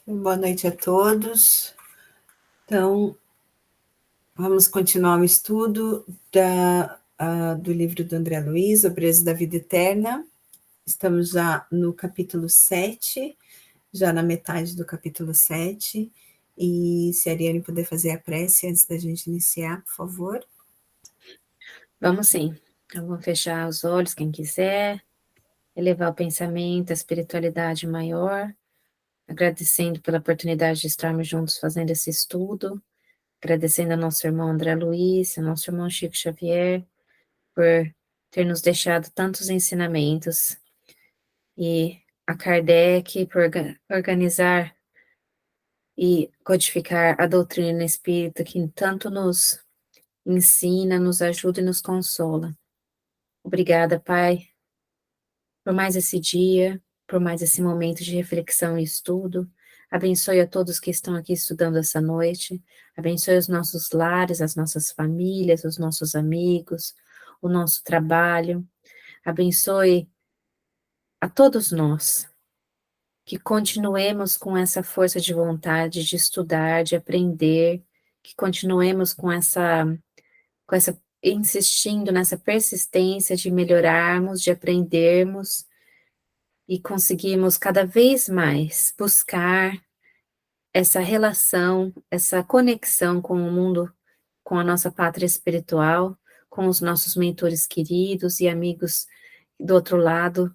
Boa noite a todos. Então, vamos continuar o estudo do livro do André Luiz, O Preço da Vida Eterna. Estamos já no capítulo 7, já na metade do capítulo 7. E se a Ariane puder fazer a prece antes da gente iniciar, por favor. Vamos sim. Então, vamos fechar os olhos, quem quiser, elevar o pensamento, a espiritualidade maior, agradecendo pela oportunidade de estarmos juntos fazendo esse estudo, agradecendo ao nosso irmão André Luiz, ao nosso irmão Chico Xavier, por ter nos deixado tantos ensinamentos, e a Kardec por organizar e codificar a doutrina espírita que tanto nos ensina, nos ajuda e nos consola. Obrigada, Pai, por mais esse dia, por mais esse momento de reflexão e estudo. Abençoe a todos que estão aqui estudando essa noite. Abençoe os nossos lares, as nossas famílias, os nossos amigos, o nosso trabalho. Abençoe a todos nós, que continuemos com essa força de vontade de estudar, de aprender, que continuemos com essa insistindo nessa persistência de melhorarmos, de aprendermos e conseguirmos cada vez mais buscar essa relação, essa conexão com o mundo, com a nossa pátria espiritual, com os nossos mentores queridos e amigos do outro lado,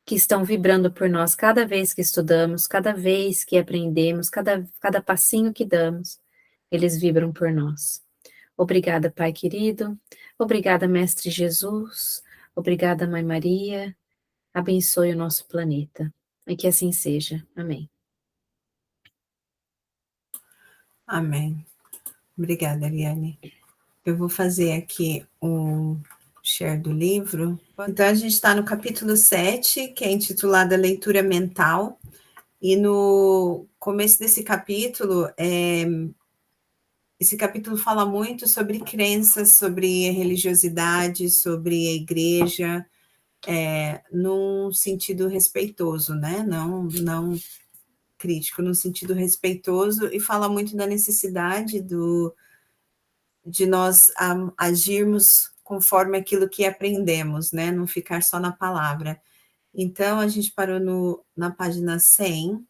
que estão vibrando por nós cada vez que estudamos, cada vez que aprendemos, cada passinho que damos, eles vibram por nós. Obrigada, Pai querido. Obrigada, Mestre Jesus. Obrigada, Mãe Maria. Abençoe o nosso planeta. E que assim seja. Amém. Amém. Obrigada, Ariane. Eu vou fazer aqui um share do livro. Então, a gente está no capítulo 7, que é intitulado Leitura Mental. E no começo desse capítulo, esse capítulo fala muito sobre crenças, sobre religiosidade, sobre a igreja, num sentido respeitoso, né? Não crítico, num sentido respeitoso, e fala muito da necessidade de nós agirmos conforme aquilo que aprendemos, né? Não ficar só na palavra. Então, a gente parou na página 100,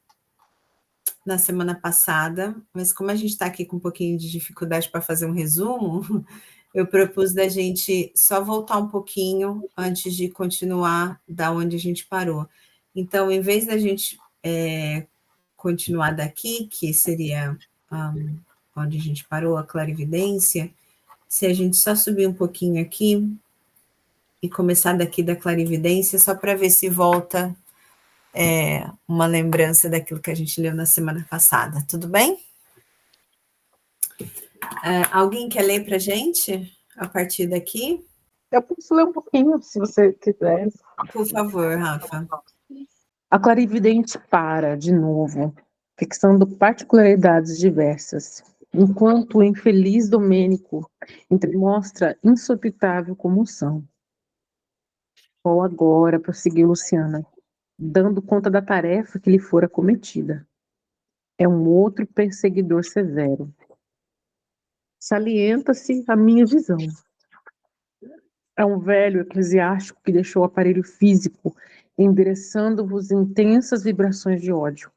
na semana passada, mas como a gente está aqui com um pouquinho de dificuldade para fazer um resumo, eu propus da gente só voltar um pouquinho antes de continuar da onde a gente parou. Então, em vez da gente continuar daqui, que seria onde a gente parou, a clarividência, se a gente só subir um pouquinho aqui e começar daqui da clarividência, só para ver se volta uma lembrança daquilo que a gente leu na semana passada. Tudo bem? Alguém quer ler para a gente a partir daqui? Eu posso ler um pouquinho, se você quiser. Por favor, Rafa. A clarividente para, de novo, fixando particularidades diversas, enquanto o infeliz Domênico mostra insopitável comoção. Ou agora, prosseguiu Luciana, dando conta da tarefa que lhe fora cometida. É um outro perseguidor severo. Salienta-se a minha visão. É um velho eclesiástico que deixou o aparelho físico, endereçando-vos intensas vibrações de ódio.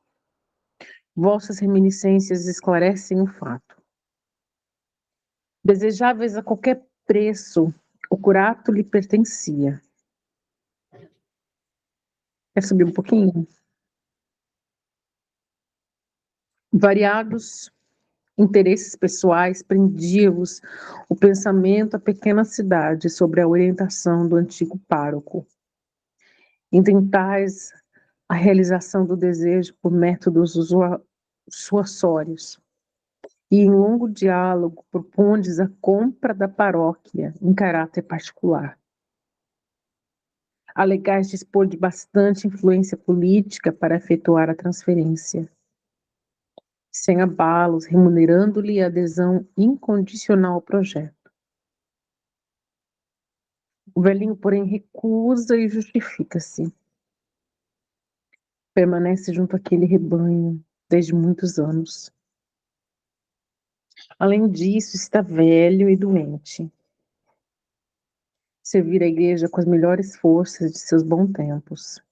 Vossas reminiscências esclarecem o fato. Desejáveis a qualquer preço, o curato lhe pertencia. Quer subir um pouquinho? Variados interesses pessoais prendiam-vos o pensamento à pequena cidade sobre a orientação do antigo pároco. Intentais a realização do desejo por métodos suassórios. E em longo diálogo propondes a compra da paróquia em caráter particular. Alegais dispor de bastante influência política para efetuar a transferência, sem abalos, remunerando-lhe a adesão incondicional ao projeto. O velhinho, porém, recusa e justifica-se. Permanece junto àquele rebanho, desde muitos anos. Além disso, está velho e doente. Servir a igreja com as melhores forças de seus bons tempos.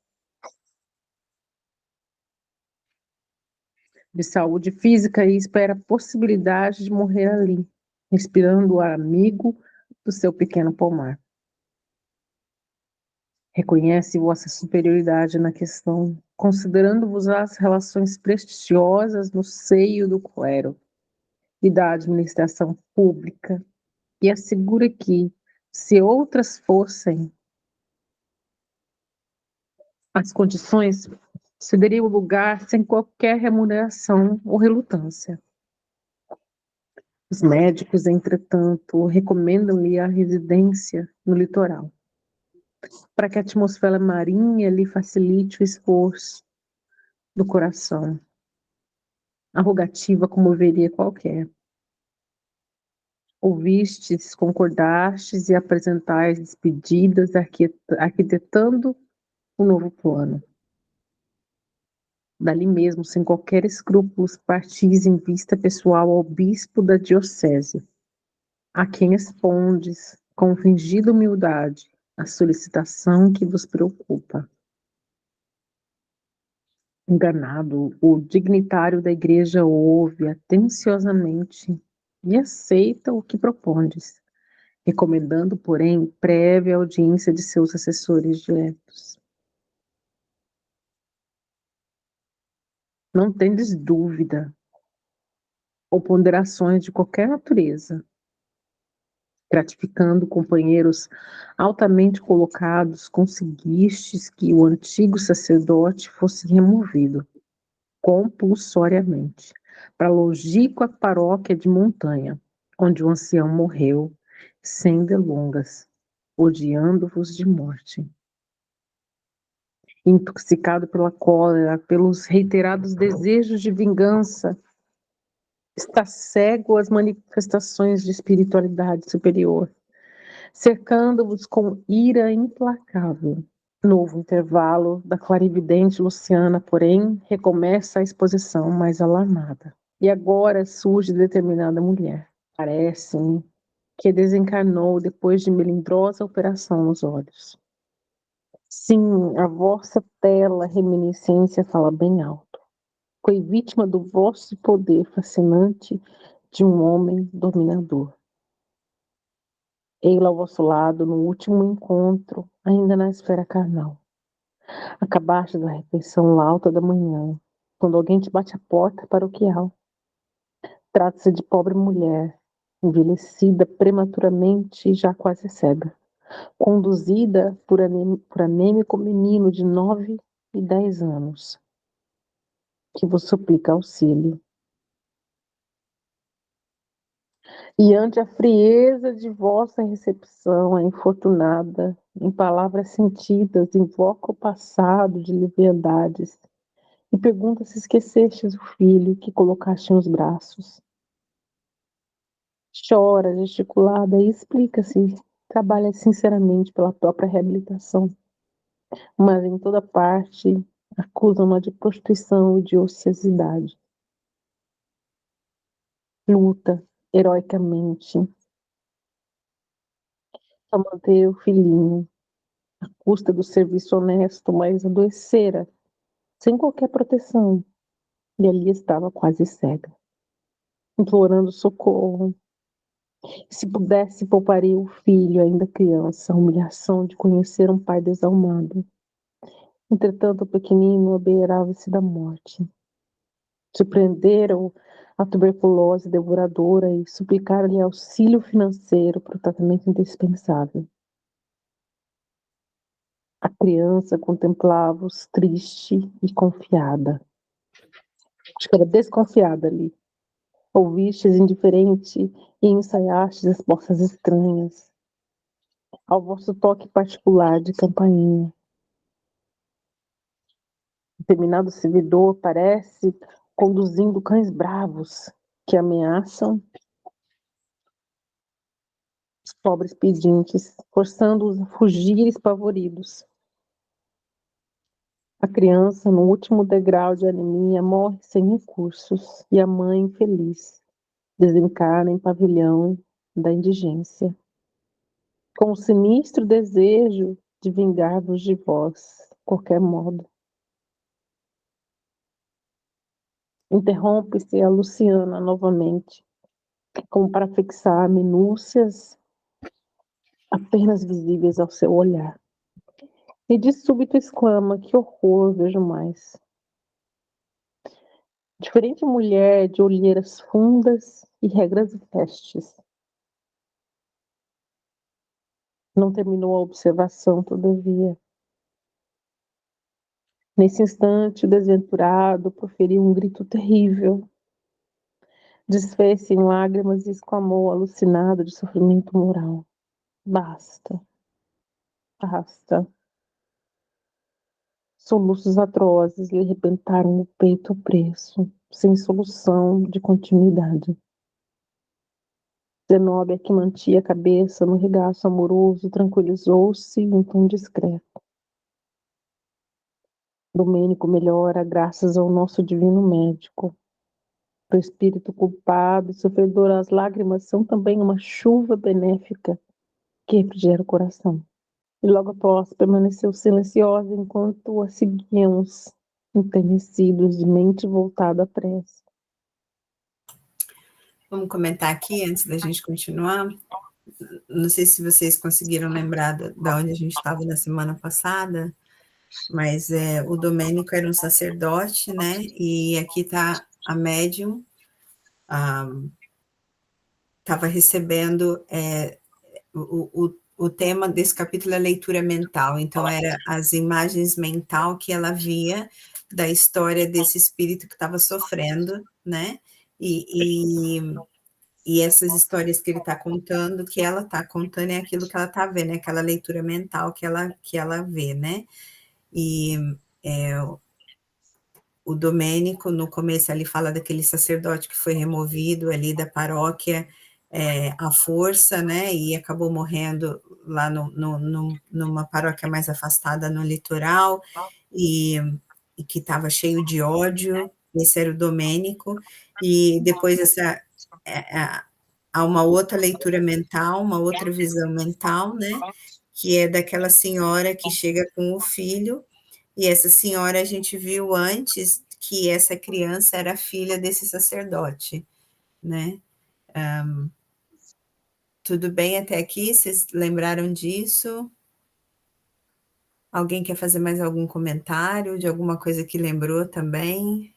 De saúde física e espera a possibilidade de morrer ali, respirando o ar amigo do seu pequeno pomar. Reconhece vossa superioridade na questão, considerando-vos as relações prestigiosas no seio do clero e da administração pública, e assegura que, se outras fossem as condições, cederia o lugar sem qualquer remuneração ou relutância. Os médicos, entretanto, recomendam-lhe a residência no litoral, para que a atmosfera marinha lhe facilite o esforço do coração. A rogativa comoveria qualquer. Ouvistes, concordastes e apresentais despedidas, arquitetando um novo plano. Dali mesmo, sem qualquer escrúpulos, partis em vista pessoal ao bispo da diocese, a quem expondes, com fingida humildade, a solicitação que vos preocupa. Enganado, o dignitário da igreja ouve atenciosamente e aceita o que propondes, recomendando, porém, prévia audiência de seus assessores diretos. Não tendes dúvida ou ponderações de qualquer natureza, gratificando companheiros altamente colocados, conseguistes que o antigo sacerdote fosse removido compulsoriamente para a longínqua paróquia de Montanha, onde o ancião morreu, sem delongas, odiando-vos de morte. Intoxicado pela cólera, pelos reiterados desejos de vingança, está cego às manifestações de espiritualidade superior, cercando-vos com ira implacável. Novo intervalo da clarividente Luciana, porém, recomeça a exposição mais alarmada. E agora surge determinada mulher. Parece-me que desencarnou depois de melindrosa operação nos olhos. Sim, a vossa tela reminiscência fala bem alto. Foi vítima do vosso poder fascinante de um homem dominador. Ei-la ao vosso lado no último encontro, ainda na esfera carnal. Acabaste da refeição alta da manhã, quando alguém te bate a porta paroquial. Trata-se de pobre mulher, envelhecida prematuramente e já quase cega, conduzida por anêmico menino de 9 e 10 anos, que vos suplica auxílio. E ante a frieza de vossa recepção, a infortunada, em palavras sentidas, invoca o passado de leviandades e pergunta se esquecestes o filho que colocaste nos braços. Chora, gesticulada e explica-se, trabalha sinceramente pela própria reabilitação, mas em toda parte acusam-na de prostituição e de ociosidade. Luta heroicamente a manter o filhinho, à custa do serviço honesto, mas adoecera, sem qualquer proteção, e ali estava quase cega, implorando socorro. Se pudesse, pouparia o filho, ainda criança, a humilhação de conhecer um pai desalmado. Entretanto, o pequenino abeirava-se da morte. Surpreenderam a tuberculose devoradora e suplicaram-lhe auxílio financeiro para o tratamento indispensável. A criança contemplava-os triste e confiada. Acho que era desconfiada ali. Ouvistes indiferente e ensaiastes as vossas estranhas, ao vosso toque particular de campainha. Determinado servidor parece conduzindo cães bravos que ameaçam os pobres pedintes, forçando-os a fugir espavoridos. A criança, no último degrau de anemia, morre sem recursos e a mãe, infeliz, desencarna em pavilhão da indigência, com o sinistro desejo de vingar-vos de vós, de qualquer modo. Interrompe-se a Luciana novamente, como para fixar minúcias apenas visíveis ao seu olhar. E de súbito exclama: que horror, vejo mais. Diferente mulher de olheiras fundas e regras vestes. Não terminou a observação, todavia. Nesse instante, o desventurado proferiu um grito terrível. Desfez-se em lágrimas e exclamou, alucinado de sofrimento moral: basta, basta. Soluços atrozes lhe arrebentaram o peito a preço, sem solução de continuidade. Zenóbia, que mantinha a cabeça no regaço amoroso, tranquilizou-se em tom discreto. Domênico melhora graças ao nosso divino médico. O espírito culpado e sofredor, as lágrimas são também uma chuva benéfica que refrigera o coração. E logo após permaneceu silenciosa enquanto a seguíamos, enternecidos, de mente voltada à prece. Vamos comentar aqui, antes da gente continuar. Não sei se vocês conseguiram lembrar da onde a gente estava na semana passada, mas o Domênico era um sacerdote, né? E aqui está a médium, estava recebendo o tema desse capítulo é leitura mental, então era as imagens mental que ela via da história desse espírito que estava sofrendo, né? E essas histórias que ele está contando, que ela está contando, é aquilo que ela está vendo, é aquela leitura mental que ela vê, né? E o Domênico, no começo, ele fala daquele sacerdote que foi removido ali da paróquia à força, né? E acabou morrendo lá numa paróquia mais afastada no litoral, e que estava cheio de ódio. Esse era o Domênico. E depois há uma outra leitura mental, uma outra visão mental, né? Que é daquela senhora que chega com o filho, e essa senhora a gente viu antes que essa criança era filha desse sacerdote, né? Tudo bem até aqui? Vocês lembraram disso? Alguém quer fazer mais algum comentário de alguma coisa que lembrou também?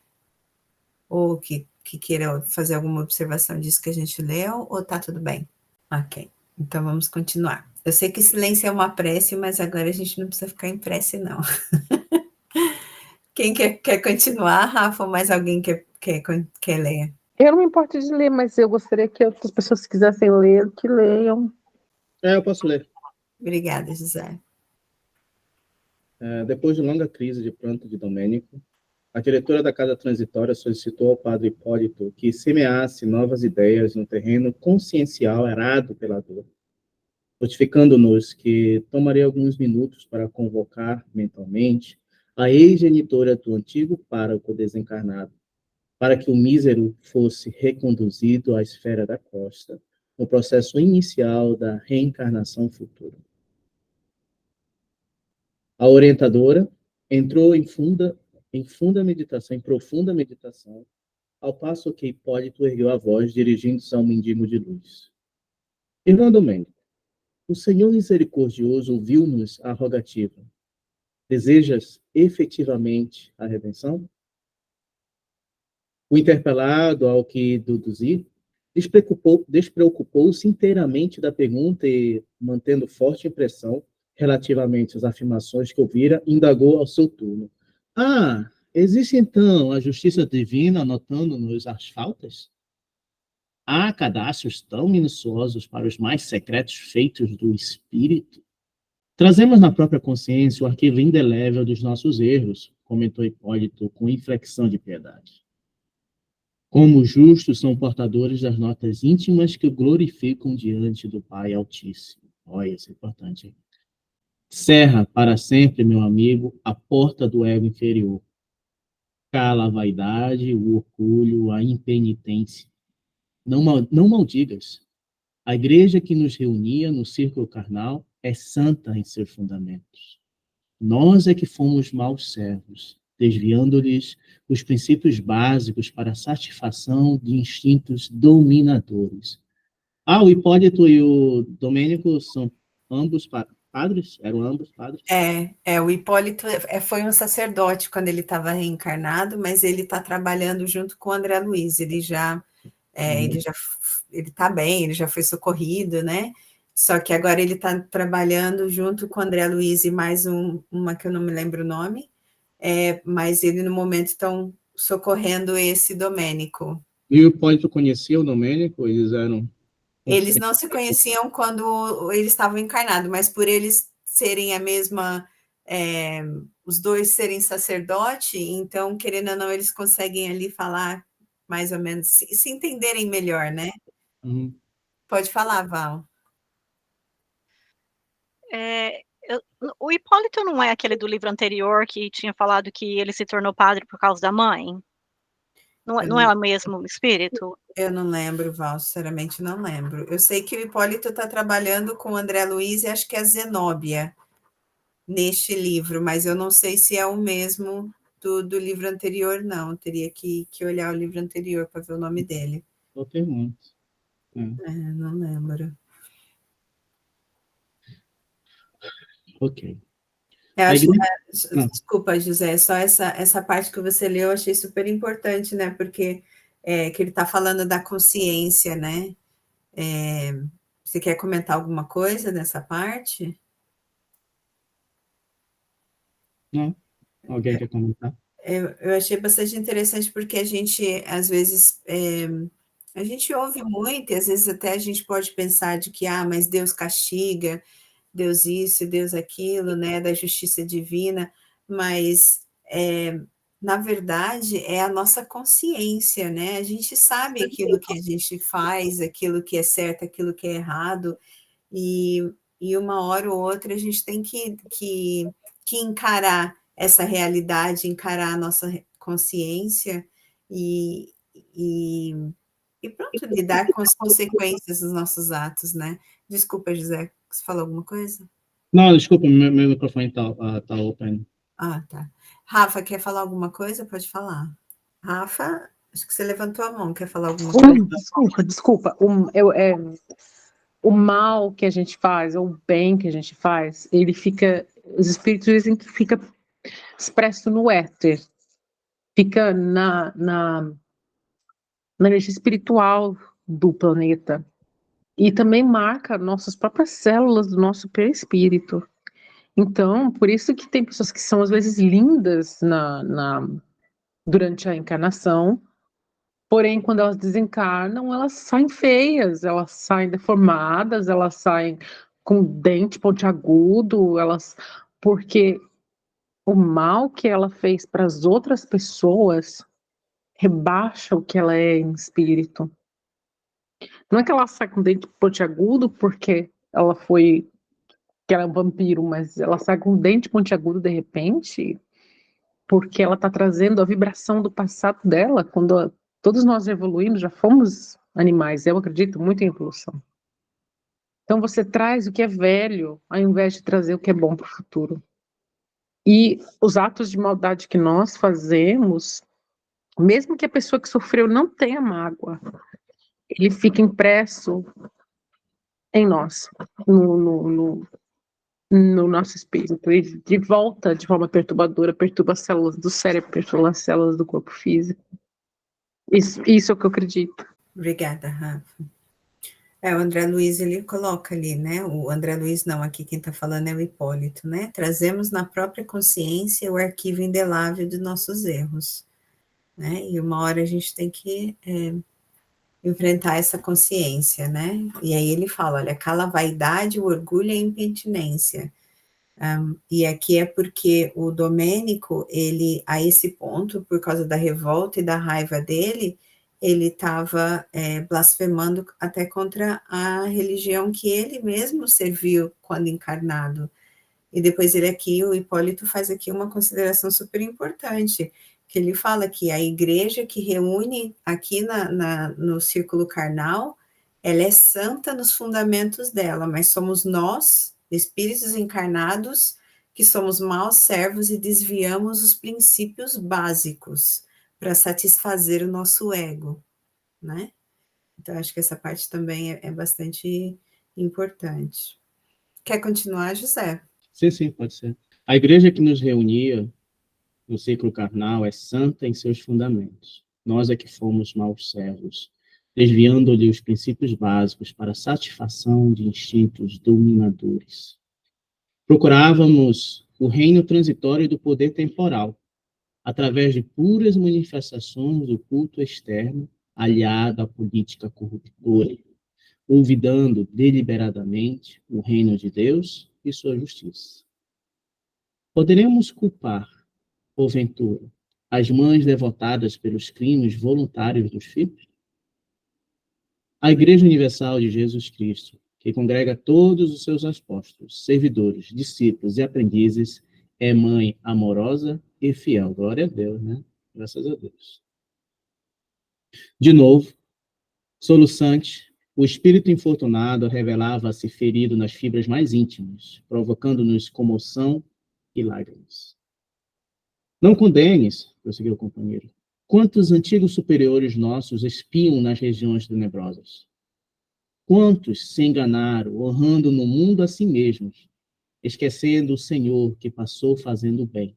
Ou que queira fazer alguma observação disso que a gente leu? Ou tá tudo bem? Ok, então vamos continuar. Eu sei que silêncio é uma prece, mas agora a gente não precisa ficar em prece, não. Quem quer continuar, Rafa, ou mais alguém quer ler? Eu não me importo de ler, mas eu gostaria que outras pessoas que quisessem ler, que leiam. Eu posso ler. Obrigada, José. Depois de longa crise de pranto de Domênico, a diretora da casa transitória solicitou ao padre Hipólito que semeasse novas ideias no terreno consciencial arado pela dor, notificando-nos que tomaria alguns minutos para convocar mentalmente a ex-genitora do antigo pároco desencarnado, para que o mísero fosse reconduzido à esfera da costa, no processo inicial da reencarnação futura. A orientadora entrou em profunda meditação, ao passo que Hipólito ergueu a voz, dirigindo-se ao mendigo de luz. Irmão Domênico, o Senhor misericordioso ouviu-nos a rogativa. Desejas efetivamente a redenção? O interpelado, ao que deduzir, despreocupou-se inteiramente da pergunta e, mantendo forte impressão relativamente às afirmações que ouvira, indagou ao seu turno. Existe então a justiça divina anotando-nos as faltas? Há cadastros tão minuciosos para os mais secretos feitos do espírito? Trazemos na própria consciência o arquivo indelével dos nossos erros, comentou Hipólito com inflexão de piedade. Como os justos são portadores das notas íntimas que o glorificam diante do Pai Altíssimo. Olha, isso é importante, hein? Cerra para sempre, meu amigo, a porta do ego inferior. Cala a vaidade, o orgulho, a impenitência. Não maldigas. A igreja que nos reunia no círculo carnal é santa em seus fundamentos. Nós é que fomos maus servos, desviando-lhes os princípios básicos para a satisfação de instintos dominadores. Ah, o Hipólito e o Domênico são ambos padres? Eram ambos padres? O Hipólito foi um sacerdote quando ele estava reencarnado, mas ele está trabalhando junto com o André Luiz. Ele está bem, ele já foi socorrido, né? Só que agora ele está trabalhando junto com o André Luiz e mais uma que eu não me lembro o nome, mas ele no momento estão socorrendo esse Domênico. E o Hipólito conhecia o Domênico? Eles não se conheciam quando eles estavam encarnados, mas por eles serem a mesma, os dois serem sacerdote, então, querendo ou não, eles conseguem ali falar mais ou menos, se entenderem melhor, né? Uhum. Pode falar, Val. O Hipólito não é aquele do livro anterior que tinha falado que ele se tornou padre por causa da mãe? Não é o mesmo espírito? Eu não lembro, Val, sinceramente não lembro. Eu sei que o Hipólito está trabalhando com o André Luiz e acho que é a Zenóbia neste livro, mas eu não sei se é o mesmo do livro anterior, não. Eu teria que olhar o livro anterior para ver o nome dele. Só tem muitos. Não lembro. Ok. Desculpa, José, só essa parte que você leu eu achei super importante, né? Porque que ele está falando da consciência, né? Você quer comentar alguma coisa nessa parte? Não? Alguém quer comentar? Eu achei bastante interessante porque a gente, às vezes, a gente ouve muito, e às vezes até a gente pode pensar de que, mas Deus castiga, Deus isso, Deus aquilo, né, da justiça divina, mas, na verdade, é a nossa consciência, né, a gente sabe aquilo que a gente faz, aquilo que é certo, aquilo que é errado, e uma hora ou outra a gente tem que encarar essa realidade, encarar a nossa consciência e pronto, lidar com as consequências dos nossos atos, né? Desculpa, José, você falou alguma coisa? Não, desculpa, meu microfone tá open. Tá. Rafa, quer falar alguma coisa? Pode falar. Rafa, acho que você levantou a mão, quer falar alguma coisa? Desculpa. O mal que a gente faz, ou o bem que a gente faz, ele fica, os espíritos dizem que fica expresso no éter, fica na energia espiritual do planeta, e também marca nossas próprias células do nosso perispírito. Então, por isso que tem pessoas que são, às vezes, lindas durante a encarnação, porém, quando elas desencarnam, elas saem feias, elas saem deformadas, elas saem com dente pontiagudo, porque o mal que ela fez para as outras pessoas rebaixa o que ela é em espírito. Não é que ela sai com dente pontiagudo porque que ela é um vampiro, mas ela sai com dente pontiagudo de repente porque ela está trazendo a vibração do passado dela, quando todos nós evoluímos, já fomos animais, eu acredito muito em evolução. Então você traz o que é velho, ao invés de trazer o que é bom para o futuro. E os atos de maldade que nós fazemos, mesmo que a pessoa que sofreu não tenha mágoa, ele fica impresso em nós, no nosso espírito. Ele de volta de forma perturbadora, perturba as células do cérebro, perturba as células do corpo físico. Isso é o que eu acredito. Obrigada, Rafa. O André Luiz, ele coloca ali, né? O André Luiz não, aqui quem está falando é o Hipólito, né? Trazemos na própria consciência o arquivo indelável de nossos erros, né? E uma hora a gente tem que enfrentar essa consciência, né? E aí ele fala, olha, cala a vaidade, o orgulho e a impertinência. E aqui é porque o Domênico, ele, a esse ponto, por causa da revolta e da raiva dele, ele estava blasfemando até contra a religião que ele mesmo serviu quando encarnado. E depois o Hipólito faz aqui uma consideração super importante, que ele fala que a igreja que reúne aqui no círculo carnal, ela é santa nos fundamentos dela, mas somos nós, espíritos encarnados, que somos maus servos e desviamos os princípios básicos para satisfazer o nosso ego, né? Então, acho que essa parte também é bastante importante. Quer continuar, José? Sim, pode ser. A igreja que nos reunia no ciclo carnal é santa em seus fundamentos. Nós é que fomos maus servos, desviando-lhe os princípios básicos para a satisfação de instintos dominadores. Procurávamos o reino transitório do poder temporal, através de puras manifestações do culto externo, aliado à política corruptora, olvidando deliberadamente o reino de Deus e sua justiça. Poderemos culpar, porventura, as mães devotadas pelos crimes voluntários dos filhos? A Igreja Universal de Jesus Cristo, que congrega todos os seus apóstolos, servidores, discípulos e aprendizes, é mãe amorosa e fiel. Glória a Deus, né? Graças a Deus. De novo, soluçante, o espírito infortunado revelava-se ferido nas fibras mais íntimas, provocando-nos comoção e lágrimas. Não condenes, prosseguiu o companheiro. Quantos antigos superiores nossos espiam nas regiões tenebrosas? Quantos se enganaram, honrando no mundo a si mesmos, esquecendo o Senhor que passou fazendo o bem?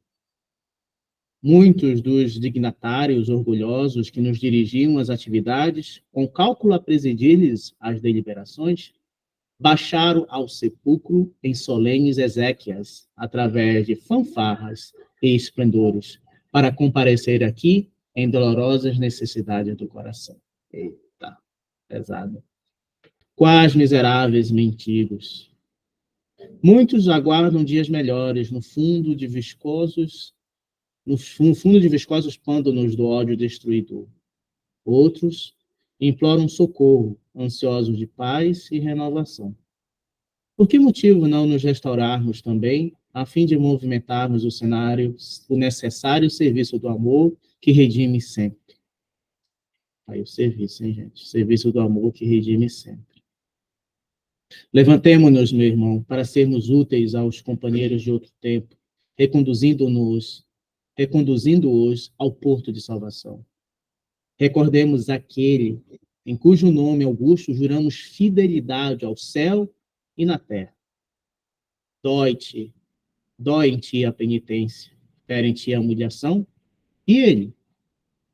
Muitos dos dignatários orgulhosos que nos dirigiam às atividades, com cálculo a presidir-lhes as deliberações, baixaram ao sepulcro em solenes exéquias, através de fanfarras e esplendores, para comparecer aqui em dolorosas necessidades do coração. Eita, pesado. Quais miseráveis mendigos! Muitos aguardam dias melhores no fundo de viscosos pântanos do ódio destruidor. Outros imploram socorro, ansiosos de paz e renovação. Por que motivo não nos restaurarmos também, a fim de movimentarmos o necessário serviço do amor que redime sempre? Aí o serviço, hein, gente? Serviço do amor que redime sempre. Levantemo-nos, meu irmão, para sermos úteis aos companheiros de outro tempo, reconduzindo-os ao porto de salvação. Recordemos aquele em cujo nome, Augusto, juramos fidelidade ao céu e na terra. Dói em ti a penitência, fere em ti a humilhação. E ele,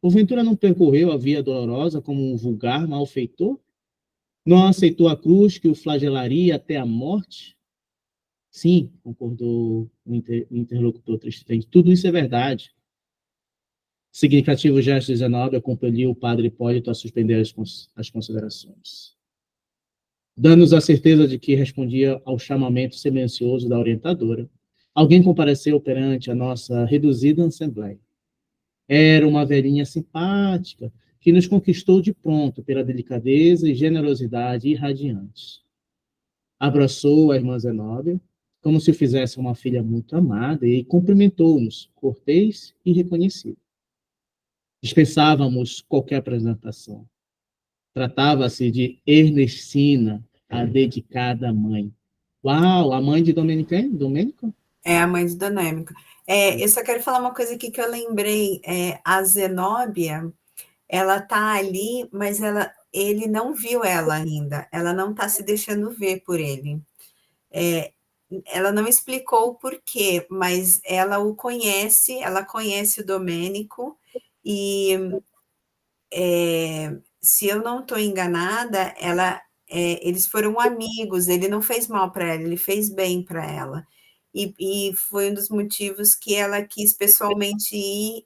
porventura não percorreu a via dolorosa como um vulgar malfeitor? Não aceitou a cruz que o flagelaria até a morte? Sim, concordou o interlocutor tristamente. Tudo isso é verdade. Significativo gesto 19 compeliu o padre Hipólito a suspender as considerações, dando-nos a certeza de que respondia ao chamamento silencioso da orientadora. Alguém compareceu perante a nossa reduzida assembleia. Era uma velhinha simpática que nos conquistou de pronto pela delicadeza e generosidade irradiantes. Abraçou a irmã Zenóbia como se fizesse uma filha muito amada e cumprimentou-nos, cortês e reconhecido. Dispensávamos qualquer apresentação. Tratava-se de Ernestina, a dedicada mãe. Uau, a mãe de Domênico? É a mãe de Domênico. Eu só quero falar uma coisa aqui que eu lembrei. A Zenóbia, ela tá ali, mas ele não viu ela ainda. Ela não está se deixando ver por ele. Ela não explicou o porquê, mas ela conhece o Domênico, e se eu não estou enganada, eles foram amigos, ele não fez mal para ela, ele fez bem para ela. E foi um dos motivos que ela quis pessoalmente ir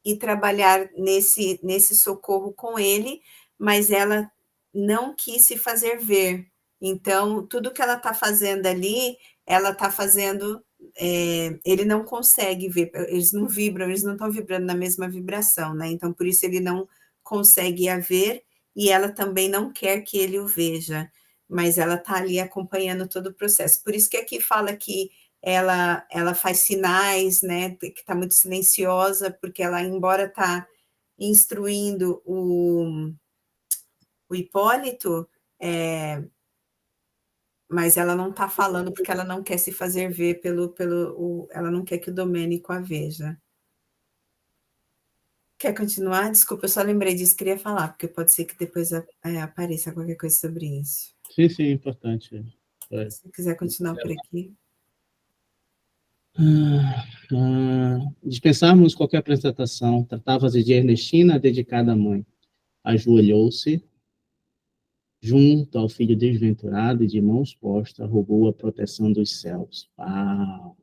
e trabalhar nesse socorro com ele, mas ela não quis se fazer ver. Então, tudo que ela está fazendo ali, ela está fazendo, ele não consegue ver, eles não vibram, eles não estão vibrando na mesma vibração, né? Então, por isso ele não consegue a ver, e ela também não quer que ele o veja, mas ela está ali acompanhando todo o processo. Por isso que aqui fala que ela faz sinais, né, que está muito silenciosa, porque ela, embora está instruindo o Hipólito, mas ela não está falando porque ela não quer se fazer ver ela não quer que o Domênico a veja. Quer continuar? Desculpa, eu só lembrei disso, queria falar, porque pode ser que depois apareça qualquer coisa sobre isso. Sim, importante. Se quiser continuar por aqui. Dispensarmos qualquer apresentação. Tratava-se de Ernestina, dedicada à mãe. Ajoelhou-se junto ao filho desventurado e, de mãos postas, rogou a proteção dos céus. Uau!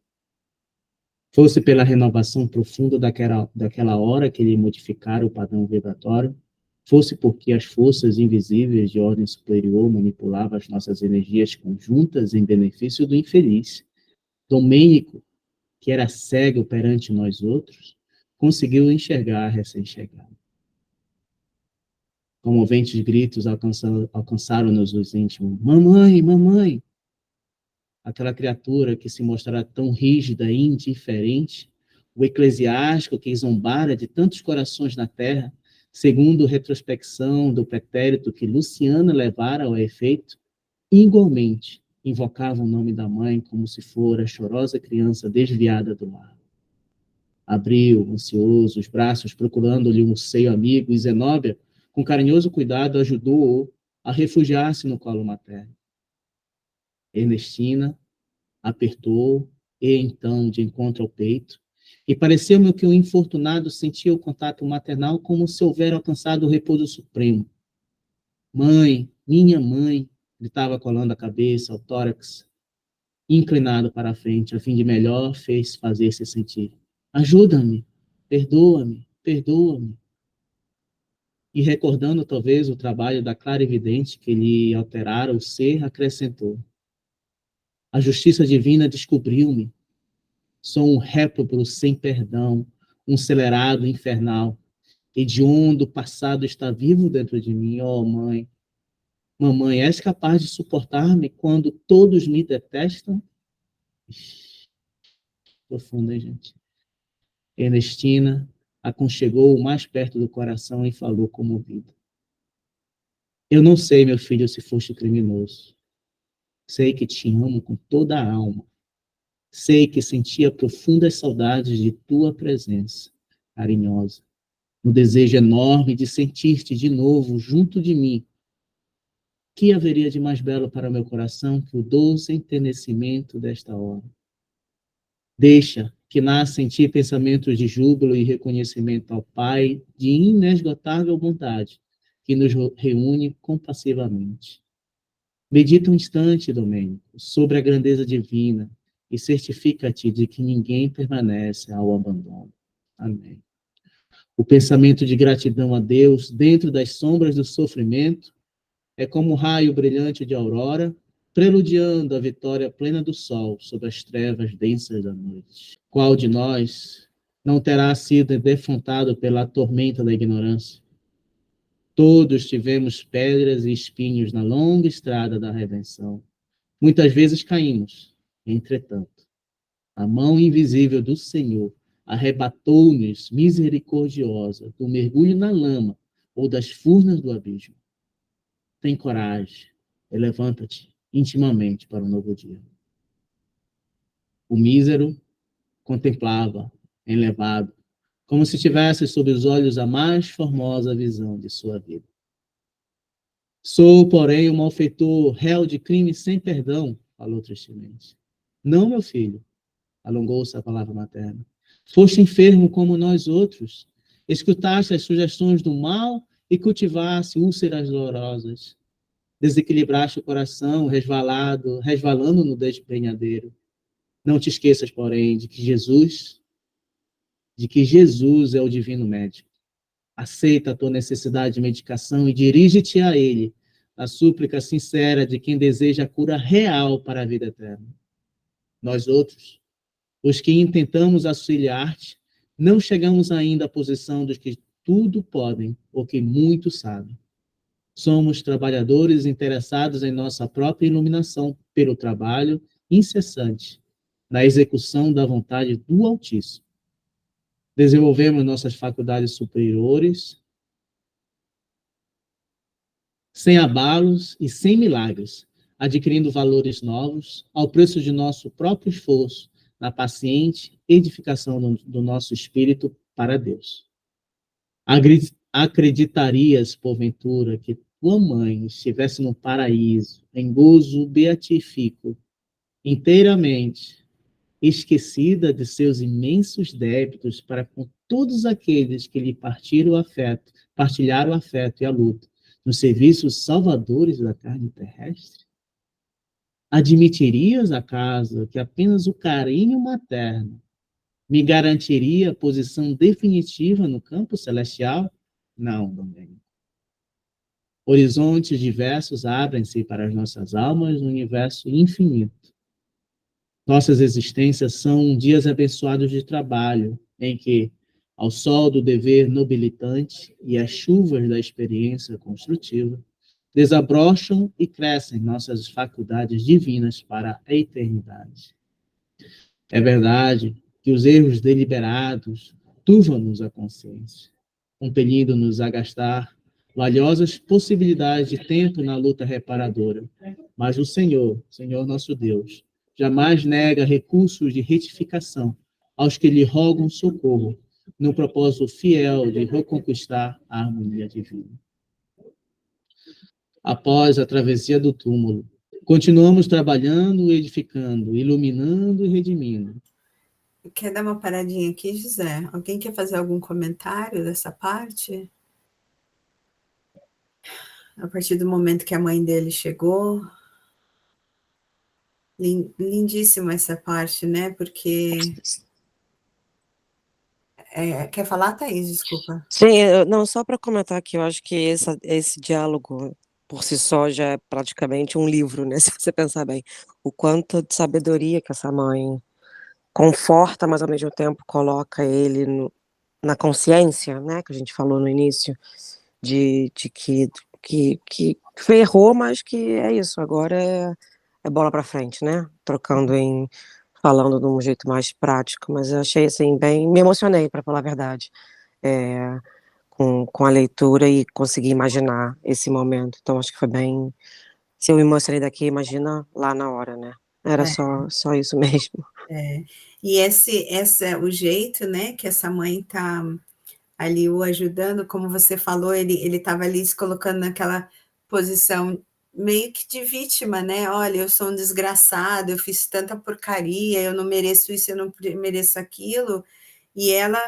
Fosse pela renovação profunda daquela hora que lhe modificara o padrão vibratório, fosse porque as forças invisíveis de ordem superior manipulavam as nossas energias conjuntas em benefício do infeliz. Domênico, que era cego perante nós outros, conseguiu enxergar a recém-chegado. Comoventes gritos alcançaram-nos os íntimos. Mamãe, mamãe! Aquela criatura que se mostrara tão rígida e indiferente, o eclesiástico que zombara de tantos corações na terra, segundo retrospecção do pretérito que Luciana levara ao efeito, igualmente invocava o nome da mãe como se fora a chorosa criança desviada do lar. Abriu, ansioso, os braços, procurando-lhe um seio amigo, e Zenóbia, com carinhoso cuidado, ajudou-o a refugiar-se no colo materno. Ernestina apertou, e então, de encontro ao peito, e pareceu-me que o infortunado sentia o contato maternal como se houvera alcançado o repouso supremo. Mãe, minha mãe, gritava colando a cabeça ao tórax, inclinado para a frente, a fim de melhor fez fazer-se sentir. Ajuda-me, perdoa-me, perdoa-me. E recordando talvez o trabalho da clarividente que lhe alterara o ser, acrescentou. A justiça divina descobriu-me. Sou um réprobo sem perdão, um celerado infernal. Hediondo passado está vivo dentro de mim, ó mãe. Mamãe, és capaz de suportar-me quando todos me detestam? Profundo, hein, gente? Ernestina aconchegou-o mais perto do coração e falou comovida. Eu não sei, meu filho, se foste criminoso. Sei que te amo com toda a alma. Sei que sentia profundas saudades de tua presença, carinhosa, um desejo enorme de sentir-te de novo junto de mim. Que haveria de mais belo para meu coração que o doce enternecimento desta hora? Deixa que nasça em ti pensamentos de júbilo e reconhecimento ao Pai de inesgotável bondade, que nos reúne compassivamente. Medita um instante, Domênico, sobre a grandeza divina e certifica-te de que ninguém permanece ao abandono. Amém. O pensamento de gratidão a Deus dentro das sombras do sofrimento é como um raio brilhante de aurora, preludiando a vitória plena do sol sobre as trevas densas da noite. Qual de nós não terá sido defrontado pela tormenta da ignorância? Todos tivemos pedras e espinhos na longa estrada da redenção. Muitas vezes caímos, entretanto, a mão invisível do Senhor arrebatou-nos misericordiosa do mergulho na lama ou das furnas do abismo. Tem coragem e levanta-te intimamente para um novo dia. O mísero contemplava, enlevado, como se tivesse sob os olhos a mais formosa visão de sua vida. Sou, porém, um malfeitor, réu de crime sem perdão, falou tristemente. Não, meu filho, alongou-se a palavra materna. Foste enfermo como nós outros. Escutaste as sugestões do mal e cultivaste úlceras dolorosas. Desequilibraste o coração, resvalando no despenhadeiro. Não te esqueças, porém, de que Jesus é o divino médico. Aceita a tua necessidade de medicação e dirige-te a Ele, a súplica sincera de quem deseja a cura real para a vida eterna. Nós outros, os que intentamos auxiliar-te, não chegamos ainda à posição dos que tudo podem ou que muito sabem. Somos trabalhadores interessados em nossa própria iluminação pelo trabalho incessante na execução da vontade do Altíssimo. Desenvolvemos nossas faculdades superiores sem abalos e sem milagres, adquirindo valores novos ao preço de nosso próprio esforço, na paciente edificação do nosso espírito para Deus. Acreditarias, porventura, que tua mãe estivesse no paraíso, em gozo beatífico, inteiramente esquecida de seus imensos débitos para com todos aqueles que lhe partilharam o afeto e a luta, nos serviços salvadores da carne terrestre? Admitirias, acaso, que apenas o carinho materno me garantiria posição definitiva no campo celestial? Não, Domênico. Horizontes diversos abrem-se para as nossas almas no universo infinito. Nossas existências são dias abençoados de trabalho, em que, ao sol do dever nobilitante e às chuvas da experiência construtiva, desabrocham e crescem nossas faculdades divinas para a eternidade. É verdade que os erros deliberados turvam-nos a consciência, compelindo-nos a gastar valiosas possibilidades de tempo na luta reparadora. Mas o Senhor nosso Deus, jamais nega recursos de retificação aos que lhe rogam socorro, no propósito fiel de reconquistar a harmonia divina. Após a travessia do túmulo, continuamos trabalhando, edificando, iluminando e redimindo. Quer dar uma paradinha aqui, José? Alguém quer fazer algum comentário dessa parte? A partir do momento que a mãe dele chegou. Lindíssima essa parte, né? Porque... quer falar, Thaís? Desculpa. Sim, não, só para comentar que eu acho que esse diálogo por si só já é praticamente um livro, né? Se você pensar bem. O quanto de sabedoria que essa mãe conforta, mas ao mesmo tempo coloca ele na consciência, né? Que a gente falou no início, de que ferrou, mas que é isso, agora é bola para frente, né? Falando de um jeito mais prático, mas eu achei assim, me emocionei, para falar a verdade, com a leitura e consegui imaginar esse momento, então acho que foi bem, se eu me emocionei daqui, imagina lá na hora, né? Era só isso mesmo. E o jeito, né, que essa mãe tá ali o ajudando, como você falou, ele estava ali se colocando naquela posição meio que de vítima, né? Olha, eu sou um desgraçado, eu fiz tanta porcaria, eu não mereço isso, eu não mereço aquilo. E ela,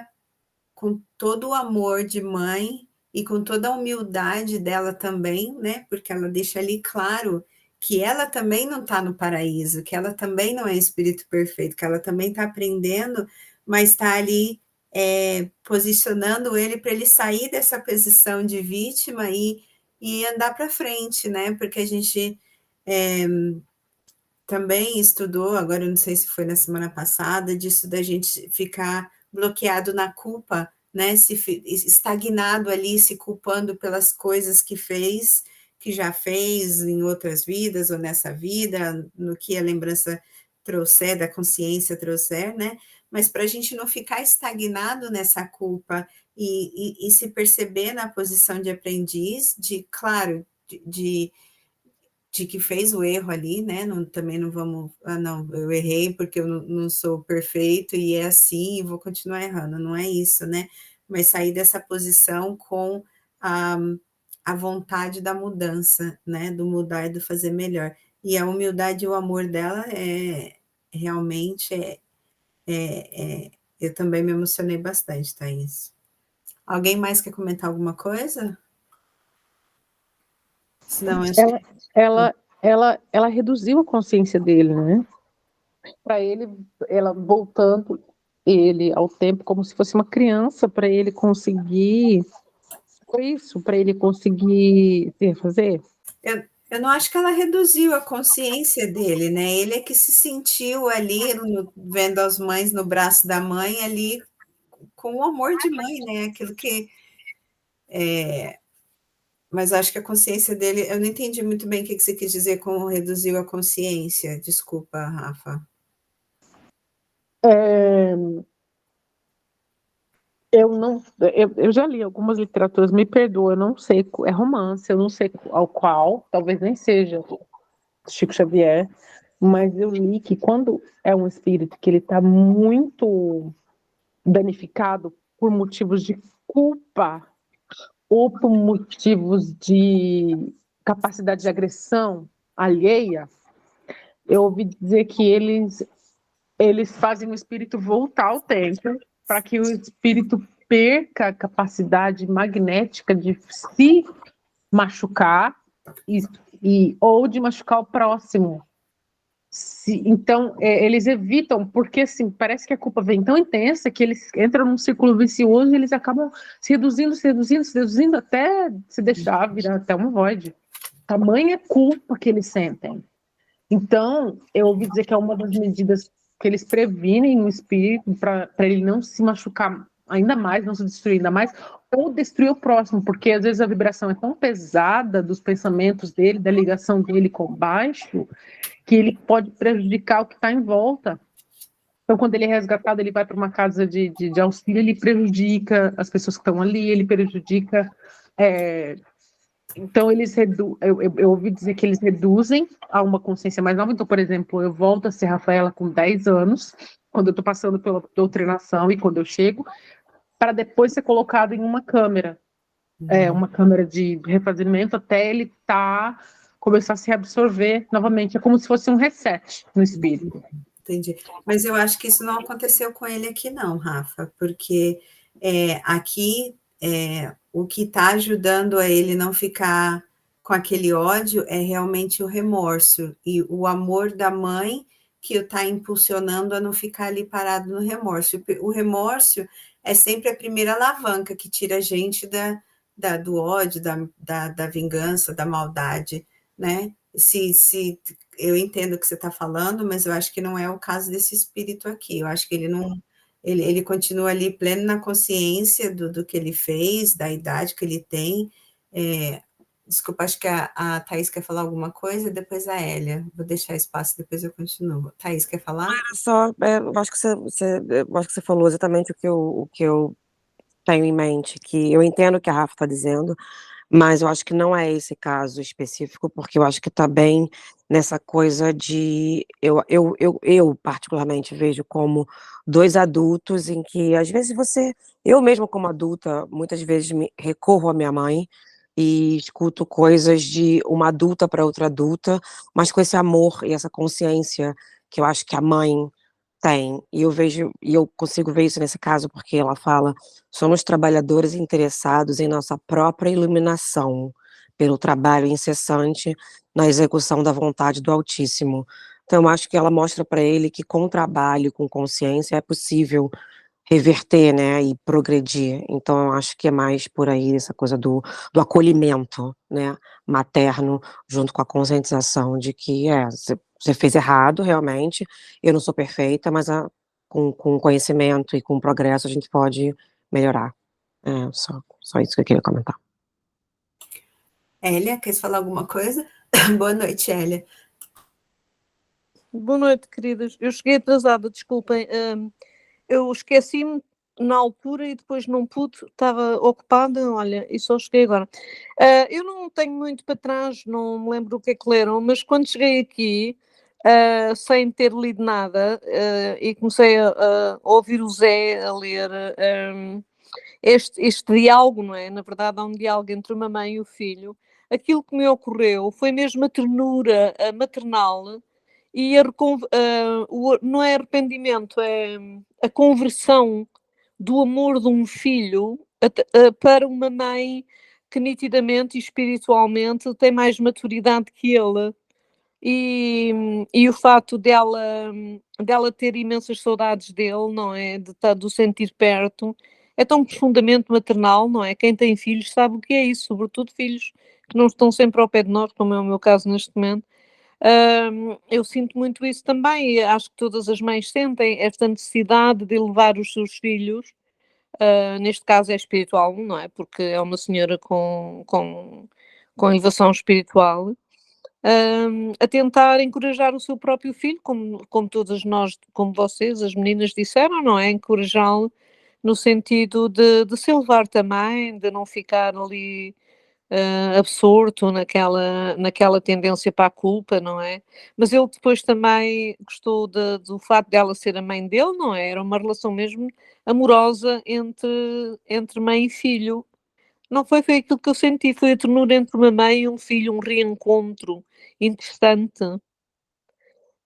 com todo o amor de mãe e com toda a humildade dela também, né? Porque ela deixa ali claro que ela também não está no paraíso, que ela também não é espírito perfeito, que ela também está aprendendo, mas está ali posicionando ele para ele sair dessa posição de vítima e andar para frente, né? Porque a gente também estudou, agora eu não sei se foi na semana passada, disso da gente ficar bloqueado na culpa, né? Estagnado ali, se culpando pelas coisas que fez, que já fez em outras vidas ou nessa vida, no que a lembrança trouxer, da consciência trouxer, né? Mas para a gente não ficar estagnado nessa culpa e se perceber na posição de aprendiz, claro, de que fez o erro ali, né? Também não vamos, não, eu errei porque eu não sou perfeito e é assim e vou continuar errando, não é isso, né? Mas sair dessa posição com a vontade da mudança, né? Do mudar e do fazer melhor. E a humildade e o amor dela realmente eu também me emocionei bastante, Thaís. Alguém mais quer comentar alguma coisa? Senão, ela reduziu a consciência dele, né? Para ele, ela voltando ele ao tempo como se fosse uma criança, para ele conseguir isso, para ele conseguir fazer. Eu não acho que ela reduziu a consciência dele, né? Ele é que se sentiu ali, vendo as mães no braço da mãe, ali com o amor de mãe, né? Aquilo que mas acho que a consciência dele, eu não entendi muito bem o que você quis dizer com reduziu a consciência. Desculpa, Rafa. É, eu já li algumas literaturas, me perdoa, eu não sei, é romance, eu não sei ao qual, talvez nem seja Chico Xavier, mas eu li que quando é um espírito que ele está muito danificado por motivos de culpa ou por motivos de capacidade de agressão alheia, eu ouvi dizer que eles fazem o espírito voltar ao tempo para que o espírito perca a capacidade magnética de se machucar ou de machucar o próximo. Então, eles evitam, porque assim, parece que a culpa vem tão intensa que eles entram num círculo vicioso e eles acabam se reduzindo até se deixar virar até um void. Tamanha culpa que eles sentem. Então, eu ouvi dizer que é uma das medidas que eles previnem o espírito para ele não se machucar ainda mais, não se destruir ainda mais, ou destruir o próximo, porque às vezes a vibração é tão pesada dos pensamentos dele, da ligação dele com o baixo, que ele pode prejudicar o que está em volta. Então, quando ele é resgatado, ele vai para uma casa de auxílio, ele prejudica as pessoas que estão ali, ele prejudica. Então, eu ouvi dizer que eles reduzem a uma consciência mais nova. Então, por exemplo, eu volto a ser Rafaela com 10 anos, quando eu estou passando pela doutrinação e quando eu chego, para depois ser colocado em uma câmera. Uma câmera de refazimento até ele começar a se absorver novamente. É como se fosse um reset no espírito. Entendi. Mas eu acho que isso não aconteceu com ele aqui, não, Rafa, porque aqui o que está ajudando a ele não ficar com aquele ódio é realmente o remorso e o amor da mãe que o está impulsionando a não ficar ali parado no remorso. O remorso é sempre a primeira alavanca que tira a gente do ódio, da vingança, da maldade, né? Se eu entendo o que você está falando, mas eu acho que não é o caso desse espírito aqui. Eu acho que ele não, ele continua ali pleno na consciência do que ele fez, da idade que ele tem. Desculpa, acho que a Thaís quer falar alguma coisa, depois a Hélia. Vou deixar espaço, depois eu continuo. Thaís, quer falar? Era só, eu acho que você falou exatamente o que eu tenho em mente, que eu entendo o que a Rafa está dizendo, mas eu acho que não é esse caso específico, porque eu acho que está bem nessa coisa de. Eu particularmente vejo como dois adultos em que, às vezes, eu mesma, como adulta, muitas vezes me recorro à minha mãe e escuto coisas de uma adulta para outra adulta, mas com esse amor e essa consciência que eu acho que a mãe tem, e eu consigo ver isso nesse caso, porque ela fala: somos trabalhadores interessados em nossa própria iluminação, pelo trabalho incessante na execução da vontade do Altíssimo. Então, eu acho que ela mostra para ele que com trabalho, com consciência, é possível reverter, né, e progredir. Então, eu acho que é mais por aí essa coisa do acolhimento, né, materno, junto com a conscientização de que você fez errado, realmente, eu não sou perfeita, mas com conhecimento e com progresso a gente pode melhorar. Só isso que eu queria comentar. Hélia, quer falar alguma coisa? Boa noite, Hélia. Boa noite, queridas. Eu cheguei atrasada, desculpem. Eu esqueci-me na altura e depois não pude, estava ocupada, olha, e só cheguei agora. Eu não tenho muito para trás, não me lembro o que é que leram, mas quando cheguei aqui, sem ter lido nada, e comecei a ouvir o Zé a ler este diálogo, não é? Na verdade, há um diálogo entre uma mãe e o filho. Aquilo que me ocorreu foi mesmo a ternura maternal e não é arrependimento, é a conversão do amor de um filho para uma mãe que nitidamente e espiritualmente tem mais maturidade que ele. E o facto dela ter imensas saudades dele, não é? De o sentir perto, é tão profundamente maternal, não é? Quem tem filhos sabe o que é isso, sobretudo filhos que não estão sempre ao pé de nós, como é o meu caso neste momento. Eu sinto muito isso também, e acho que todas as mães sentem esta necessidade de elevar os seus filhos, neste caso é espiritual, não é? Porque é uma senhora com elevação espiritual. a tentar encorajar o seu próprio filho, como todas nós, como vocês, as meninas disseram, não é? Encorajá-lo no sentido de se elevar também, de não ficar ali absorto naquela tendência para a culpa, não é? Mas ele depois também gostou do facto dela ser a mãe dele, não é? Era uma relação mesmo amorosa entre mãe e filho. Não foi aquilo que eu senti, foi a ternura entre uma mãe e um filho, um reencontro interessante,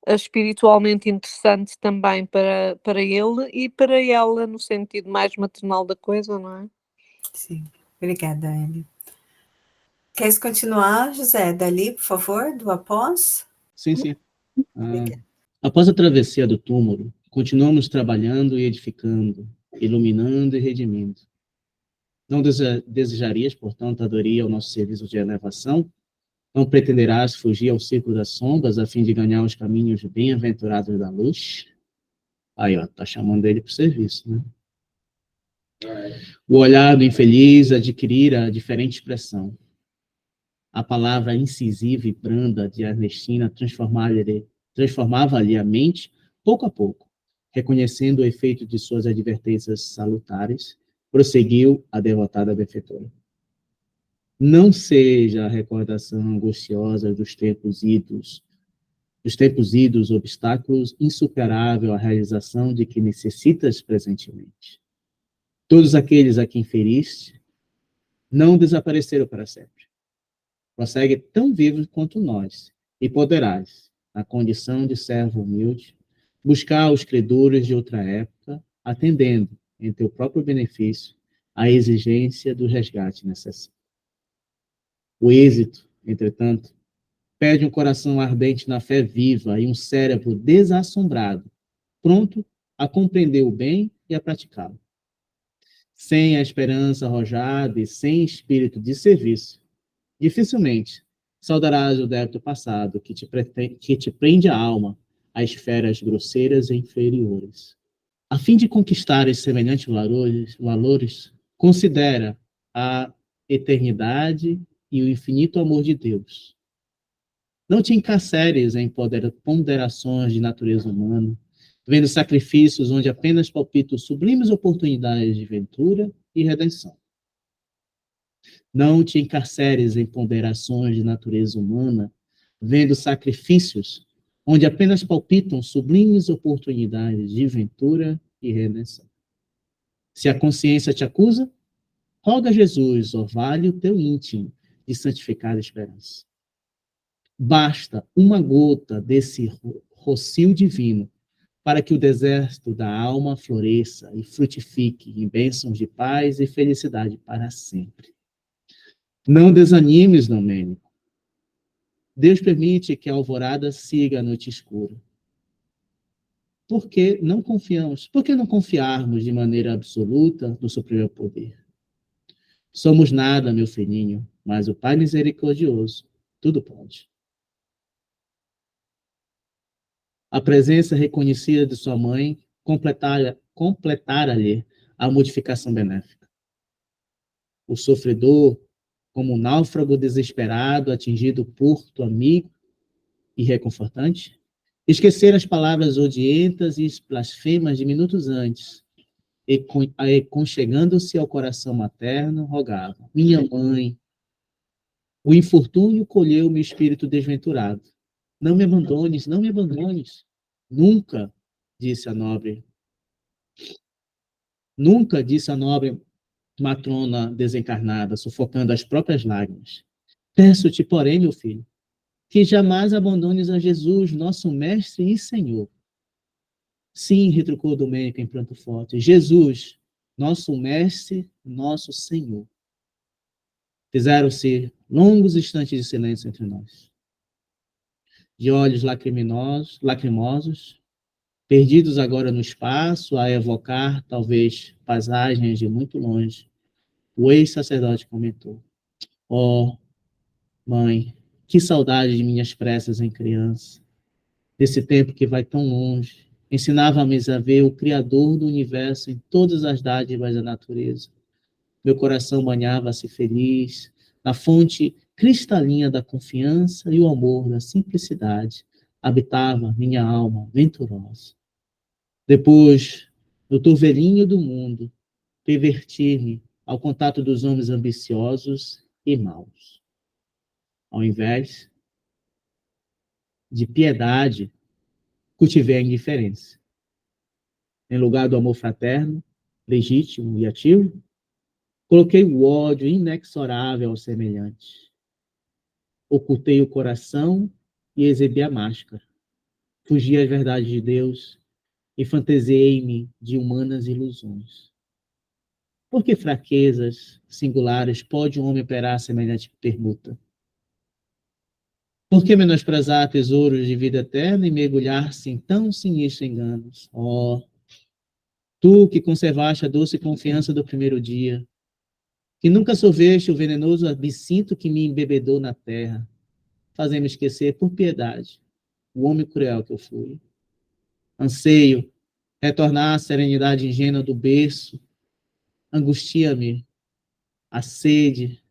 espiritualmente interessante também para ele e para ela, no sentido mais maternal da coisa, não é? Sim. Obrigada, Anne. Queres continuar, José? Dali, por favor, do após? Sim, sim. Após a travessia do túmulo, continuamos trabalhando e edificando, iluminando e redimindo. Não desejarias, portanto, adorir ao nosso serviço de elevação? Não pretenderás fugir ao círculo das sombras a fim de ganhar os caminhos bem-aventurados da luz? Aí, ó, tá chamando ele para o serviço, né? O olhar do infeliz adquirira diferente expressão. A palavra incisiva e branda de Ernestina transformava-lhe a mente pouco a pouco. Reconhecendo o efeito de suas advertências salutares, prosseguiu a devotada benfeitora. Não seja a recordação angustiosa dos tempos idos, obstáculos insuperável à realização de que necessitas presentemente. Todos aqueles a quem feriste não desapareceram para sempre. Prossegue tão vivo quanto nós, e poderás, na condição de servo humilde, buscar os credores de outra época, atendendo, em teu próprio benefício, à exigência do resgate necessário. O êxito, entretanto, pede um coração ardente na fé viva e um cérebro desassombrado, pronto a compreender o bem e a praticá-lo. Sem a esperança arrojada e sem espírito de serviço, dificilmente saudarás o débito passado que te prende a alma a esferas grosseiras e inferiores. A fim de conquistar esses semelhantes valores, considera a eternidade e o infinito amor de Deus. Não te encarceres em ponderações de natureza humana, vendo sacrifícios onde apenas palpitam sublimes oportunidades de ventura e redenção. Não te encarceres em ponderações de natureza humana, vendo sacrifícios onde apenas palpitam sublimes oportunidades de ventura e redenção. Se a consciência te acusa, roga a Jesus, orvalhe o teu íntimo de santificada esperança. Basta uma gota desse rocio divino para que o deserto da alma floresça e frutifique em bênçãos de paz e felicidade para sempre. Não desanimes, Domênico. Deus permite que a alvorada siga a noite escura. Por que não confiamos? Por que não confiarmos de maneira absoluta no supremo poder? Somos nada, meu filhinho, mas o Pai misericordioso tudo pode. A presença reconhecida de sua mãe completara-lhe a modificação benéfica. O sofredor, como um náufrago desesperado, atingido porto amigo e reconfortante, esquecera as palavras odientas e blasfemas de minutos antes, e conchegando-se ao coração materno, rogava: minha mãe, o infortúnio colheu meu espírito desventurado. Não me abandones, não me abandones. Nunca, disse a nobre matrona desencarnada, sufocando as próprias lágrimas. Peço-te, porém, meu filho, que jamais abandones a Jesus, nosso mestre e Senhor. Sim, retrucou Domênico em pranto forte. Jesus, nosso mestre, nosso Senhor. Fizeram-se longos instantes de silêncio entre nós. De olhos lacrimosos, perdidos agora no espaço, a evocar, talvez, paisagens de muito longe, o ex-sacerdote comentou: oh, mãe, que saudade de minhas preces em criança, desse tempo que vai tão longe. Ensinava-me a ver o Criador do universo em todas as dádivas da natureza. Meu coração banhava-se feliz na fonte cristalina da confiança e o amor da simplicidade habitava minha alma venturosa. Depois, no turvelinho do mundo, perverti-me ao contato dos homens ambiciosos e maus. Ao invés de piedade, cultivei a indiferença. Em lugar do amor fraterno, legítimo e ativo, coloquei o ódio inexorável ao semelhante. Ocultei o coração e exibi a máscara. Fugi às verdades de Deus e fantasiei-me de humanas ilusões. Por que fraquezas singulares pode um homem operar semelhante permuta? Por que menosprezar tesouros de vida eterna e mergulhar-se em tão sinistros enganos? Oh, tu que conservaste a doce confiança do primeiro dia, que nunca sorveste o venenoso absinto que me embebedou na terra, fazendo esquecer, por piedade, o homem cruel que eu fui. Anseio retornar à serenidade ingênua do berço, angustia-me a sede,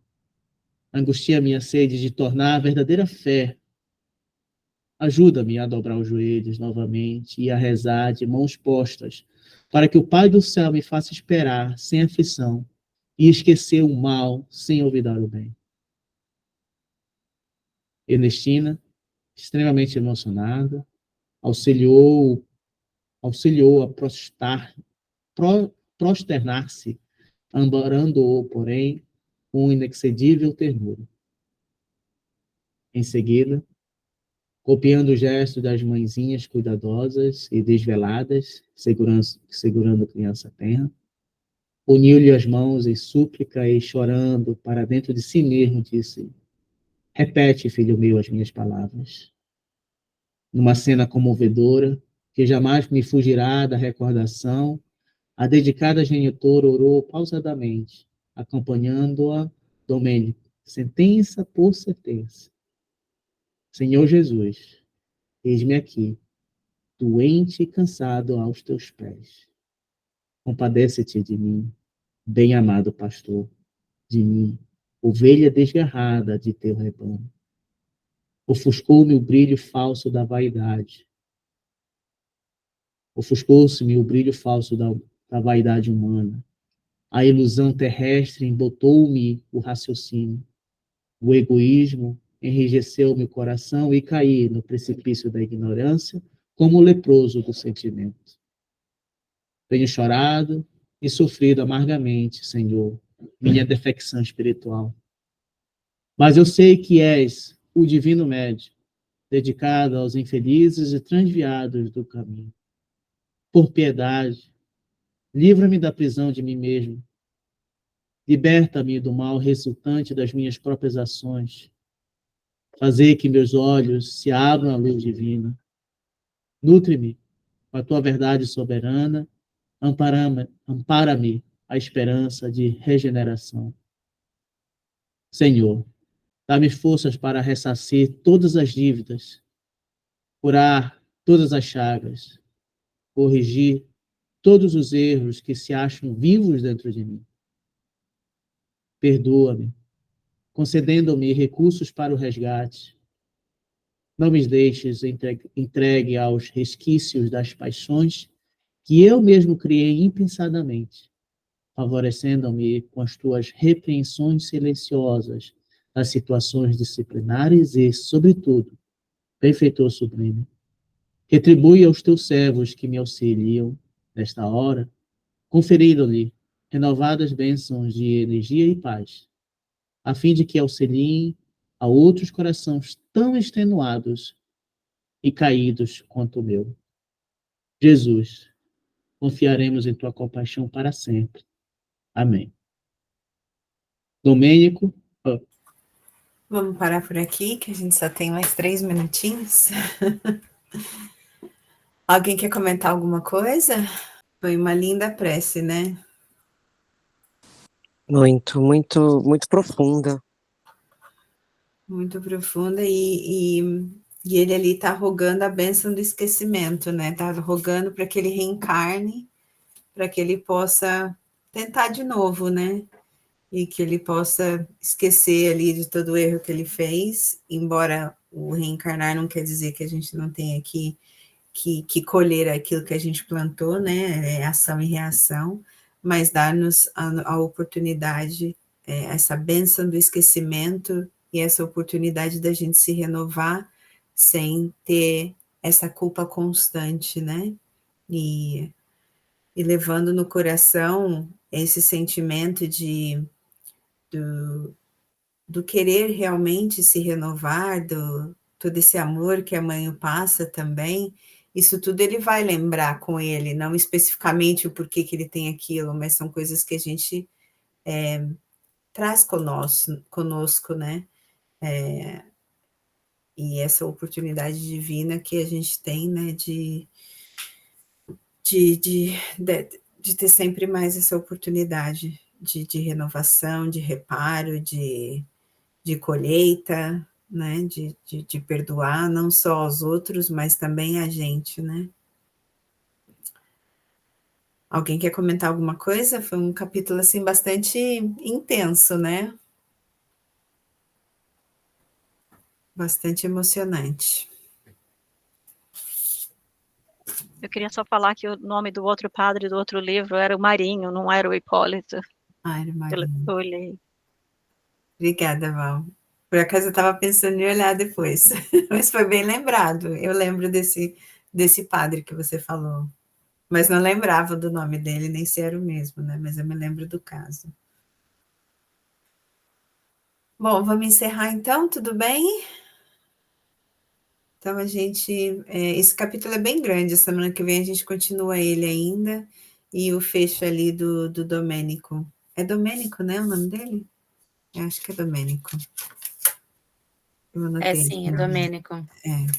angustia-me a sede de tornar a verdadeira fé. Ajuda-me a dobrar os joelhos novamente e a rezar de mãos postas, para que o Pai do céu me faça esperar sem aflição e esquecer o mal sem olvidar o bem. Ernestina, extremamente emocionada, auxiliou a prosternar-se, amparando-o, porém, com inexcedível ternura. Em seguida, copiando o gesto das mãezinhas cuidadosas e desveladas, segurando a criança tenra, uniu-lhe as mãos em súplica e, chorando para dentro de si mesmo, disse: repete, filho meu, as minhas palavras. Numa cena comovedora, que jamais me fugirá da recordação, a dedicada genitora orou pausadamente, acompanhando-a Domênico, sentença por sentença. Senhor Jesus, eis-me aqui, doente e cansado aos teus pés. Compadece-te de mim, bem-amado pastor, de mim, ovelha desgarrada de teu rebanho. Ofuscou-me o brilho falso da vaidade. Ofuscou-se-me o brilho falso da vaidade humana. A ilusão terrestre embotou-me o raciocínio. O egoísmo enrijeceu meu coração e caí no precipício da ignorância como o leproso do sentimento. Tenho chorado e sofrido amargamente, Senhor, minha defecção espiritual. Mas eu sei que és o divino médico, dedicado aos infelizes e transviados do caminho. Por piedade, livra-me da prisão de mim mesmo. Liberta-me do mal resultante das minhas próprias ações. Fazer que meus olhos se abram à luz divina. Nutre-me com a tua verdade soberana. Ampara-me a esperança de regeneração. Senhor, dá-me forças para ressarcir todas as dívidas, curar todas as chagas, corrigir todos os erros que se acham vivos dentro de mim. Perdoa-me, concedendo-me recursos para o resgate. Não me deixes entregue aos resquícios das paixões que eu mesmo criei impensadamente, favorecendo-me com as tuas repreensões silenciosas nas situações disciplinares e, sobretudo, benfeitor sublime, retribui aos teus servos que me auxiliam nesta hora, conferindo-lhe renovadas bênçãos de energia e paz, a fim de que auxiliem a outros corações tão extenuados e caídos quanto o meu. Jesus, confiaremos em tua compaixão para sempre. Amém. Domênico. Vamos parar por aqui, que a gente só tem mais 3 minutinhos. Alguém quer comentar alguma coisa? Foi uma linda prece, né? Muito, muito, muito profunda. Muito profunda, e ele ali está rogando a bênção do esquecimento, né? Está rogando para que ele reencarne, para que ele possa tentar de novo, né? e que ele possa esquecer ali de todo o erro que ele fez, embora o reencarnar não quer dizer que a gente não tenha que colher aquilo que a gente plantou, né? É ação e reação, mas dar-nos a oportunidade, essa bênção do esquecimento e essa oportunidade da gente se renovar sem ter essa culpa constante, né? E levando no coração esse sentimento do querer realmente se renovar, todo esse amor que a mãe o passa também, isso tudo ele vai lembrar com ele, não especificamente o porquê que ele tem aquilo, mas são coisas que a gente traz conosco, né? E essa oportunidade divina que a gente tem, né, de ter sempre mais essa oportunidade de renovação, de reparo, de colheita, né, de perdoar não só aos outros, mas também a gente, né? Alguém quer comentar alguma coisa? Foi um capítulo, assim, bastante intenso, né? Bastante emocionante. Eu queria só falar que o nome do outro padre do outro livro era o Marinho, não era o Hipólito. Ai, Pelo que Marinho. eu olhei. Obrigada, Val. Por acaso eu estava pensando em olhar depois, mas foi bem lembrado. Eu lembro desse padre que você falou, mas não lembrava do nome dele, nem se era o mesmo, né? Mas eu me lembro do caso. Bom, vamos encerrar então, tudo bem? Então esse capítulo é bem grande, a semana que vem a gente continua ele ainda, e o fecho ali do Domênico. É Domênico, né, o nome dele? Eu acho que é Domênico. Eu anotei aqui Sim, é no meu. Domênico. Então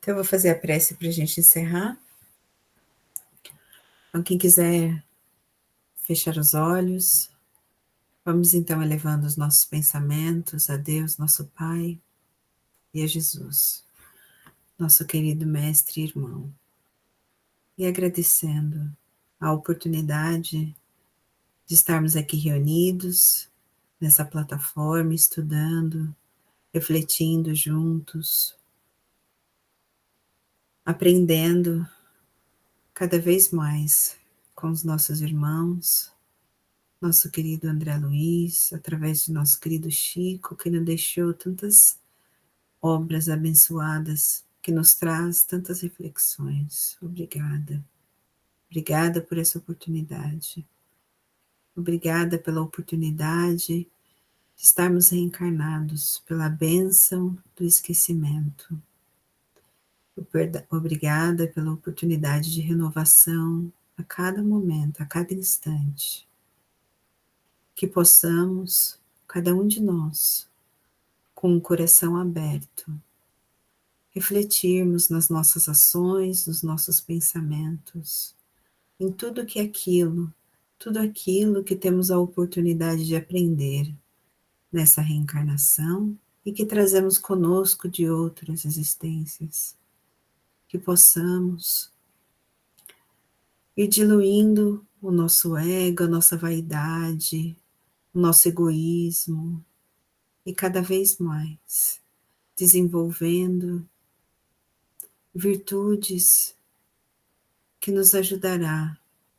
eu vou fazer a prece para a gente encerrar. Então quem quiser fechar os olhos, vamos então elevando os nossos pensamentos a Deus, nosso Pai, e a Jesus, nosso querido mestre e irmão. E agradecendo a oportunidade de estarmos aqui reunidos nessa plataforma, estudando, refletindo juntos, aprendendo cada vez mais com os nossos irmãos, nosso querido André Luiz, através de nosso querido Chico, que nos deixou tantas obras abençoadas, que nos traz tantas reflexões. Obrigada. Obrigada por essa oportunidade. Obrigada pela oportunidade de estarmos reencarnados, pela bênção do esquecimento. Obrigada pela oportunidade de renovação a cada momento, a cada instante. Que possamos, cada um de nós, com o coração aberto, refletirmos nas nossas ações, nos nossos pensamentos, em tudo aquilo que temos a oportunidade de aprender nessa reencarnação e que trazemos conosco de outras existências, que possamos ir diluindo o nosso ego, a nossa vaidade, o nosso egoísmo e cada vez mais desenvolvendo virtudes que nos ajudará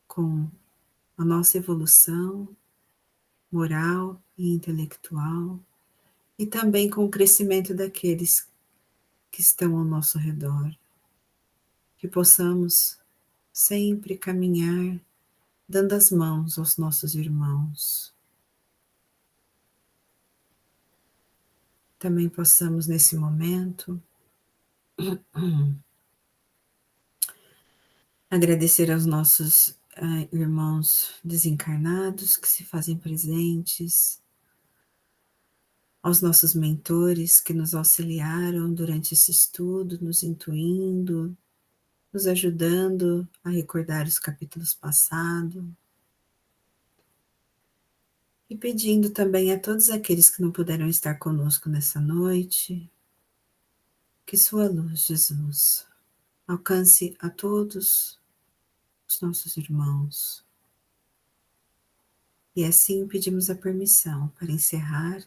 com a nossa evolução moral e intelectual e também com o crescimento daqueles que estão ao nosso redor. Que possamos sempre caminhar dando as mãos aos nossos irmãos. Também possamos, nesse momento, agradecer aos nossos irmãos desencarnados que se fazem presentes, aos nossos mentores que nos auxiliaram durante esse estudo, nos intuindo, nos ajudando a recordar os capítulos passados. E pedindo também a todos aqueles que não puderam estar conosco nessa noite, que sua luz, Jesus, alcance a todos os nossos irmãos, E assim pedimos a permissão para encerrar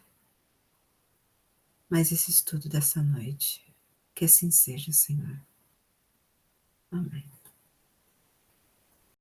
mais esse estudo dessa noite. Que assim seja, Senhor. Amém.